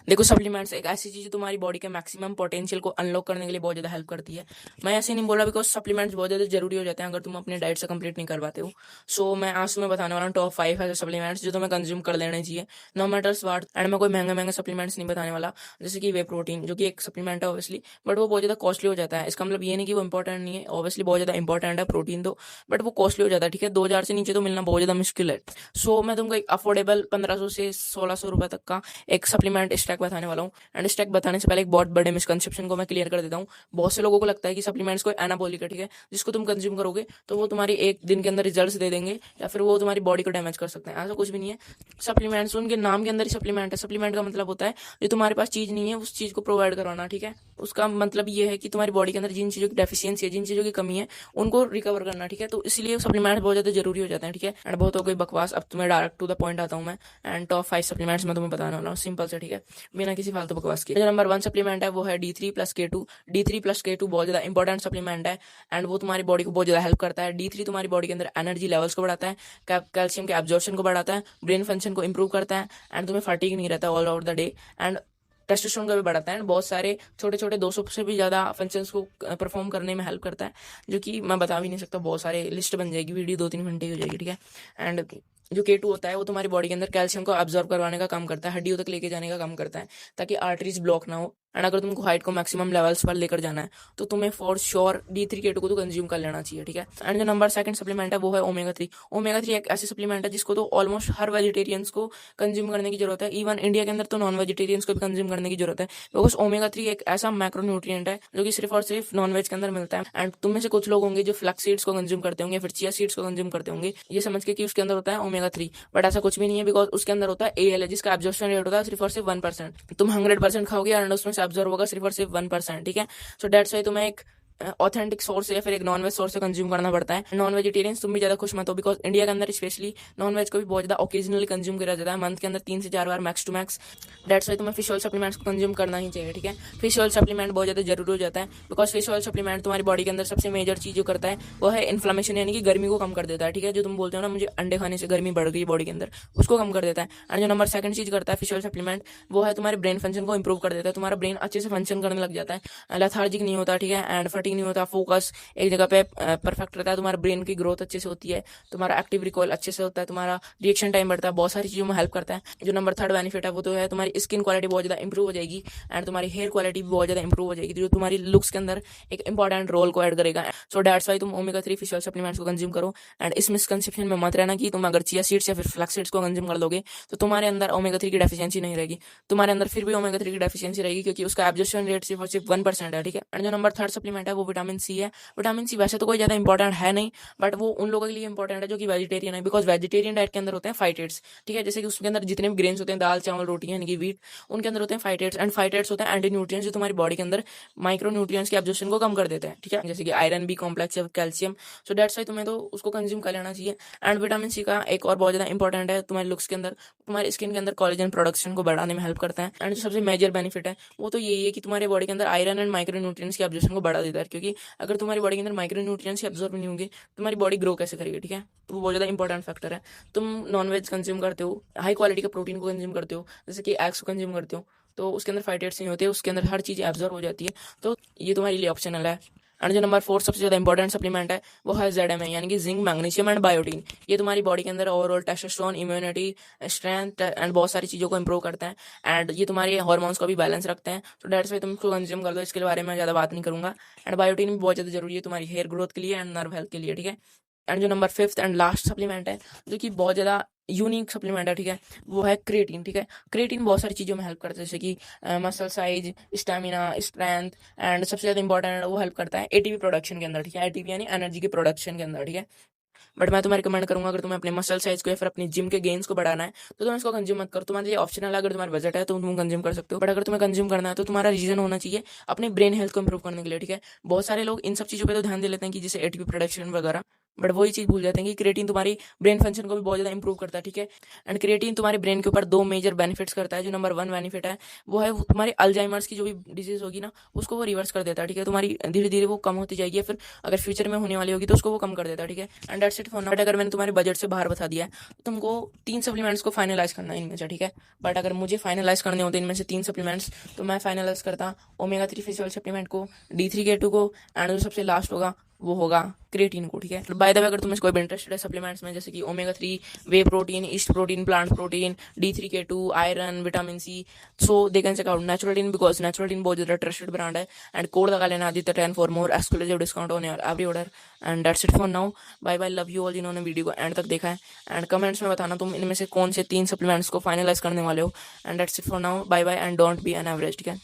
देखो सप्लीमेंट्स एक ऐसी चीज है तुम्हारी बॉडी के मैक्सिमम पोटेंशियल को अनलॉक करने के लिए बहुत ज्यादा हेल्प करती है। मैं ऐसे नहीं बोल रहा बिकॉज सप्लीमेंट्स बहुत ज्यादा जरूरी हो जाते हैं अगर तुम अपने डाइट से कंप्लीट नहीं कर पाते हो। सो मैं आज तुम्हें बताने वाला हूँ टॉप 5 ऐसे सप्लीमेंट्स जो तुम्हें कंज्यूम कर लेने चाहिए, नो मैटर्स व्हाट। एंड मैं कोई महंगे महंगे सप्लीमेंट्स नहीं बताने वाला, जैसे कि वे प्रोटीन जो कि एक सप्लीमेंट है ऑब्वियसली, बट वो बहुत ज्यादा कॉस्टली हो जाता है। इसका मतलब ये नहीं कि वो इंपॉर्टेंट नहीं है, ऑब्वियसली बहुत ज्यादा इंपॉर्टेंट है प्रोटीन तो, बट वो कॉस्टली हो जाता है। ठीक है, 2000 से नीचे तो मिलना बहुत ज्यादा मुश्किल है। सो मैं तुमको एक अफोर्डेबल 1500 से 1600 रुपए तक का एक सप्लीमेंट स्टैक बताने वाला हूँ। एंड स्टैक बताने से पहले एक बहुत बड़े मिसकंसेप्शन को मैं क्लियर कर देता हूँ। बहुत से लोगों को लगता है कि सप्लीमेंट्स कोई एनाबॉलिक है, ठीक है, जिसको तुम कंज्यूम करोगे तो वो तुम्हारी एक दिन के अंदर रिजल्ट्स दे देंगे या फिर वो तुम्हारी बॉडी को डैमेज कर सकते हैं। ऐसा कुछ भी नहीं है। सप्लीमेंट्स उनके नाम के अंदर ही सप्लीमेंट है। सप्लीमेंट का मतलब होता है जो तुम्हारे पास चीज नहीं है उस चीज को प्रोवाइड करवाना। ठीक है, उसका मतलब ये है कि तुम्हारी बॉडी के अंदर जिन चीजों की डेफिशिएंसी है, जिन चीजों की कमी है, उनको रिकवर करना। ठीक है, तो इसलिए सप्लीमेंट्स बहुत ज्यादा जरूरी हो जाते हैं। ठीक है, एंड बहुत हो गई बकवास, अब तुम्हें डायरेक्ट टू द पॉइंट आता हूँ मैं। एंड टॉप 5 सप्लीमेंट्स मैं तुम्हें बताने वाला हूँ सिंपल से, ठीक है, बिना किसी फालतू बकवास के। जो नंबर 1 सप्लीमेंट है वो है D3+K2। D3+K2 बहुत ज्यादा इंपॉर्टेंट सप्लीमेंट है एंड वो तुम्हारी बॉडी को बहुत ज्यादा हेल्प करता है। D3 तुम्हारी बॉडी के अंदर एनर्जी लेवल्स को बढ़ाता है, कैल्शियम के एब्जॉर्प्शन को बढ़ाता है, ब्रेन फंक्शन को इंप्रूव करता है एंड तुम्हें फटीग नहीं रहता all over the day. And testosterone का भी बढ़ाता है एंड बहुत सारे छोटे छोटे 200 से भी ज्यादा फंक्शंस को परफॉर्म करने में हेल्प करता है, जो कि मैं बता भी नहीं सकता। बहुत सारे लिस्ट बन जाएगी, वीडियो 2-3 घंटे की हो जाएगी। ठीक है, एंड जो K2 होता है वो तुम्हारी बॉडी के अंदर कैल्शियम को अब्जॉर्ब करवाने का काम करता है, हड्डियों तक लेके जाने का काम करता है ताकि आर्टरीज ब्लॉक ना हो। एंड अगर तुमको हाइट को मैक्सिमम लेवल्स पर लेकर जाना है तो तुम्हें फॉर श्योर D3K2 को तो कंज्यूम कर लेना चाहिए। ठीक है, एंड जो नंबर 2 सप्लीमेंट है वो है ओमेगा 3। ओमेगा 3 एक ऐसी सप्लीमेंट है जिसको तो ऑलमोस्ट हर वेजिटेरियंस को कंज्यूम करने की जरूरत है। इवन इंडिया के अंदर तो नॉन वेजिटेरियंस को भी कंज्यूम करने की जरूरत है, बिकॉज ओमेगा 3 एक ऐसा मैक्रो न्यूट्रिएंट है जो कि सिर्फ और सिर्फ नॉन वेज के अंदर मिलता है। एंड तुम में से कुछ लोग होंगे जो फ्लैक्स सीड्स को कंज्यूम करते होंगे, फिर चिया सीड्स को कंज्यूम करते होंगे ये समझ के कि उसके अंदर होता है ओमेगा 3, बट ऐसा कुछ भी नहीं है, बिकॉज उसके अंदर होता है AL जिसका एब्जॉर्प्शन रेट होता है सिर्फ और सिर्फ 1%। तुम 100% खाओगे एंड उसमें से एब्जॉर्ब होगा सिर्फ और सिर्फ 1%। ठीक है, सो दैट्स वाई तुम्हें एक ऑथेंटिक सोर्स या फिर एक नॉन वेज सोर्स से कंज्यूम करना पड़ता है। नॉन वेजिटेरियंस तुम भी ज्यादा खुश मत हो, बिकॉज इंडिया के अंदर स्पेशली नॉन वेज को भी बहुत ज्यादा ओकेजनली कंज्यूम किया जाता है, मंथ के अंदर 3 से 4 बार max to max. That's why तुम्हें फिश ऑयल सप्लीमेंट्स को कंज्यूम करना ही चाहिए। ठीक है, फिश ऑयल सप्लीमेंट बहुत ज्यादा जरूरी हो जाता है, बिकॉज फिश ऑयल सप्लीमेंट तुम्हारी बॉडी के अंदर सबसे मेजर चीज जो करता है वो है इन्फ्लेमेशन, यानी कि गर्मी को कम कर देता है। ठीक है, जो तुम बोलते हो ना मुझे अंडे खाने से गर्मी बढ़ गई बॉडी के अंदर, उसको कम कर देता है। एंड जो नंबर 2 चीज करता है फिश ऑयल सप्लीमेंट वो है तुम्हारे ब्रेन फंक्शन को इंप्रूव कर देता है। तुम्हारा ब्रेन अच्छे से फंक्शन करने लग जाता है, लेथार्जिक नहीं होता। ठीक है, एंड फटीग नहीं होता, फोकस एक जगह पे परफेक्ट रहता है, तुम्हारा ब्रेन की ग्रोथ अच्छे से होती है, तुम्हारा एक्टिव रिकॉल अच्छे से होता है, तुम्हारा रिएक्शन टाइम बढ़ता है, बहुत सारी चीजों में हेल्प करता है। जो नंबर 3 बेनिफिट है वो तो है तुम्हारी स्किन क्वालिटी बहुत ज्यादा इंप्रूव हो जाएगी एंड तुम्हारी हेयर क्वालिटी भी बहुत ज्यादा इंप्रूव हो जाएगी, जो तुम्हारी लुक्स के अंदर एक इंपॉर्टेंट रोल को ऐड करेगा। सो दैट्स वाई तुम ओमेगा 3 फिश ऑयल सप्लीमेंट्स को कंज्यूम करो। एंड इस मिसकंसेप्शन में मत रहना कि तुम अगर चिया सीड्स या फिर फ्लैक्स सीड्स को कंज्यूम कर लोगे तो तुम्हारे अंदर ओमेगा 3 की डेफिशिएंसी नहीं रहेगी। तुम्हारे अंदर फिर भी ओमेगा 3 की डेफिशिएंसी रहेगी क्योंकि उसका एब्जॉर्प्शन रेट सिर्फ और सिर्फ 1% है। ठीक है, एंड जो नंबर 3 सप्लीमेंट है वो विटामिन सी है। विटामिन सी वैसे तो कोई ज्यादा इंपॉर्टेंट है नहीं, बट वो उन लोगों के लिए इंपॉर्टेंट है जो कि वेजिटेरियन है, बिकॉज वेजिटेरियन डाइट के अंदर होते हैं फाइटेट्स। ठीक है, जैसे कि उसके अंदर जितने भी ग्रेन्स होते हैं, दाल चावल रोटी यानी कि वीट, उनके अंदर होते हैं फाइटेट्स। एंड फाइटेट्स होते हैं एंटी न्यूट्रिएंट्स जो तुम्हारी बॉडी के अंदर माइक्रो न्यूट्रिएंट्स के एब्जॉर्प्शन को कम कर देते हैं। ठीक है, जैसे कि आयरन, बी कॉम्प्लेक्स या कैल्शियम। सो दैट्स वाई तुम्हें तो उसको कंज्यूम कर लेना चाहिए। एंड विटामिन सी का एक और बहुत ज्यादा इंपॉर्टेंट है तुम्हारे लुक्स के अंदर, तुम्हारी स्किन के अंदर कोलेजन प्रोडक्शन को बढ़ाने में हेल्प करता है। एंड जो सबसे मेजर बेनिफिट है वो तो यही है कि तुम्हारे बॉडी के अंदर आयरन एंड माइक्रो न्यूट्रिएंट्स के एब्जॉर्प्शन को बढ़ा देता है, क्योंकि अगर तुम्हारी बॉडी के अंदर माइक्रो न्यूट्रिएंट्स एब्जॉर्ब नहीं होंगे तुम्हारी बॉडी ग्रो कैसे करेगी। ठीक है, तो वो बहुत ज्यादा इंपॉर्टेंट फैक्टर है। तुम नॉनवेज कंज्यूम करते हो, हाई क्वालिटी का प्रोटीन को कंज्यूम करते हो, जैसे कि एग्स को कंज्यूम करते हो, तो उसके अंदर फाइटेट्स नहीं होते, उसके अंदर हर चीज एब्जॉर्ब हो जाती है, तो ये तुम्हारे लिए ऑप्शनल है। एंड जो नंबर 4 सबसे ज्यादा इंपॉर्टेंट सप्लीमेंट है वो है ZMA, यानी कि जिंक, मैग्नीशियम एंड बायोटीन। ये तुम्हारी बॉडी के अंदर overall testosterone, immunity, strength and बहुत सारी चीजों को इंप्रूव करते हैं एंड ये तुम्हारे हार्मोन्स को भी बैलेंस रखते हैं। तो डेट्स वाई तुम इसको कंज्यूम कर दो, इसके बारे में ज्यादा बात नहीं करूंगा। एंड बायोटीन भी बहुत ज्यादा जरूरी है तुम्हारी हेयर ग्रोथ के लिए एंड नर्व हेल्थ के लिए। ठीक है, एंड जो नंबर 5 एंड लास्ट सप्लीमेंट है जो कि बहुत ज्यादा यूनिक सप्लीमेंट है, ठीक है, वो है क्रिएटिन। ठीक है, क्रिएटिन बहुत सारी चीज़ों में हेल्प करता है, जैसे कि muscle size, stamina, strength and सबसे ज़्यादा इंपॉर्टेंट वो हेल्प करता है एटीपी प्रोडक्शन के अंदर। ठीक है, एटीपी यानी एनर्जी के प्रोडक्शन के अंदर। ठीक है, बट मैं तुम्हें रिकमेंड करूंगा अगर तुम्हें अपने मसल साइज को या फिर अपनी जिम के गेन्स को बढ़ाना है तो तुम इसको कंज्यूम मत करो। तुम्हारे लिए ऑप्शनल है, अगर तुम्हारा बजट है तो तुम कंज्यूम कर सकते हो, बट अगर तुम्हें कंज्यूम करना है तो तुम्हारा रीजन होना चाहिए अपने ब्रेन हेल्थ को इंप्रूव करने के लिए। ठीक है, बहुत सारे लोग इन सब चीज़ों पर तो ध्यान दे लेते हैं कि जैसे एटीपी प्रोडक्शन वगैरह, बट वही चीज़ भूल जाते हैं कि क्रिएटिन तुम्हारी ब्रेन फंक्शन को भी बहुत ज़्यादा इंप्रूव करता है, ठीक है। एंड क्रिएटिन तुम्हारे ब्रेन के ऊपर 2 मेजर बेनिफिट्स करता है। जो नंबर 1 बेनिफिट है वो है तुम्हारी अल्जाइमर्स की जो भी डिजीज़ होगी ना उसको वो रिवर्स कर देता है, ठीक है। तुम्हारी धीरे-धीरे वो कम होती जाएगी, या फिर अगर फ्यूचर में होने वाली होगी तो उसको वो कम कर देता है, ठीक है। And that's it for now. But अगर मैंने तुम्हारे बजट से बाहर बता दिया है तो तुमको 3 सप्लीमेंट्स को फाइनलाइज़ करना है इनमें से, ठीक है। बट अगर मुझे फाइनलाइज़ करने होते इनमें से 3 सप्लीमेंट्स तो मैं फाइनलाइज़ करता ओमेगा 3 फिश ऑयल सप्लीमेंट को, D3K2 को, एंड जो सबसे लास्ट होगा वो होगा क्रिएटिन को, ठीक है। बाय द वे अगर तुम्हें कोई भी इंटरेस्टेड है सप्लीमेंट्स में, जैसे कि omega 3, whey protein, yeast protein, plant protein, D3K2, iron, vitamin C, so they can check out Naturalin, because Naturalin बहुत ज़्यादा ट्रस्टेड ब्रांड है। एंड कोड लगा लेना Aditya 10 for more exclusive discount on your every order. And that's it for now. Bye bye, love you all जिन्होंने video को end तक देखा है। एंड कमेंट्स में बताना तुम इनमें से कौन से 3 सप्लीमेंट्स को फाइनलाइज करने वाले हो। And that's it for now. Bye bye and don't be an average, ठीक है।